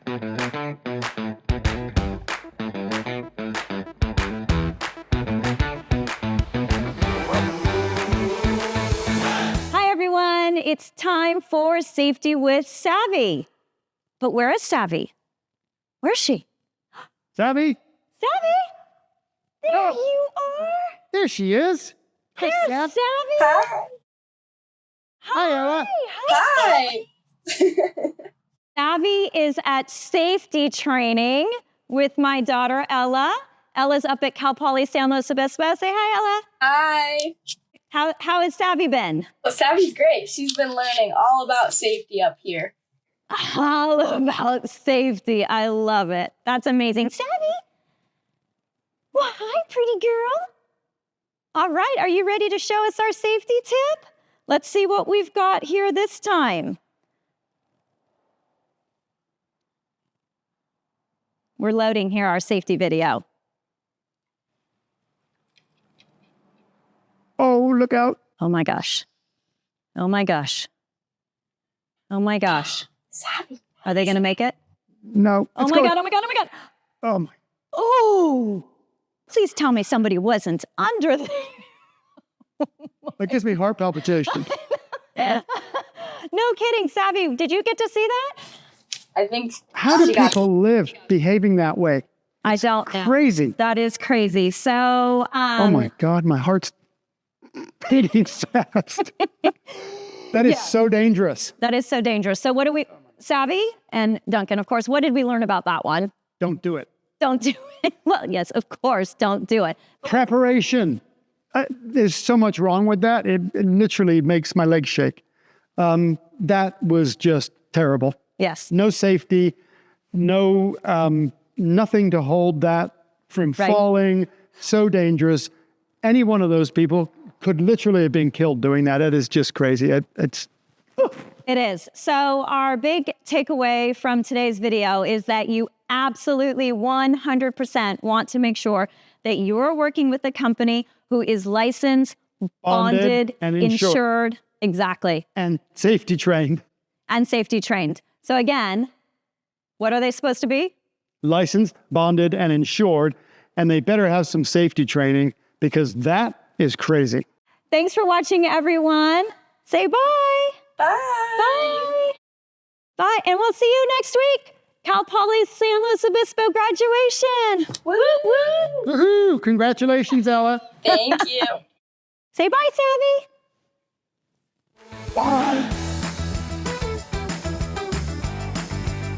Hi, everyone. It's time for Safety with Savvy. But where is Savvy? Where's she? Savvy? Savvy? There you are. There she is. Hey, There's Sav. Savvy. Hi. Hi, Ella. Hi. Savvy is at safety training with my daughter, Ella. Ella's up at Cal Poly San Luis Obispo. Say hi, Ella. Hi. How has Savvy been? Well, Savvy's great. She's been learning all about safety up here. All about safety. I love it. That's amazing. Savvy? Well, hi, pretty girl. All right, are you ready to show us our safety tip? Let's see what we've got here this time. We're loading here our safety video. Oh, look out. Oh my gosh. Oh my gosh. Oh my gosh. Savvy. Are they gonna make it? No. Oh my God, oh my God, oh my God. Oh, my. Oh, please tell me somebody wasn't under there. That gives me heart palpitations. No kidding, Savvy, did you get to see that? I think How do people live behaving that way? I don't know. Crazy. That is crazy. So, Oh, my God. My heart's beating fast. That is so dangerous. that is so dangerous. So what do we, Savvy and Duncan, of course, what did we learn about that one? Don't do it. Don't do it. Well, yes, of course, don't do it. Preparation. There's so much wrong with that. It literally makes my legs shake. That was just terrible. Yes. No safety, no nothing to hold that from falling. So dangerous. Any one of those people could literally have been killed doing that. It is just crazy. It is. So our big takeaway from today's video is that you absolutely 100% want to make sure that you're working with a company who is licensed, bonded, and insured. Exactly. And safety trained. And safety trained. So again, what are they supposed to be? Licensed, bonded, and insured. And they better have some safety training because that is crazy. Thanks for watching, everyone. Say bye. Bye. Bye. Bye. And we'll see you next week. Cal Poly San Luis Obispo graduation. Woo. Woo. Woohoo! Congratulations, Ella. Thank you. Say bye, Savvy. Bye.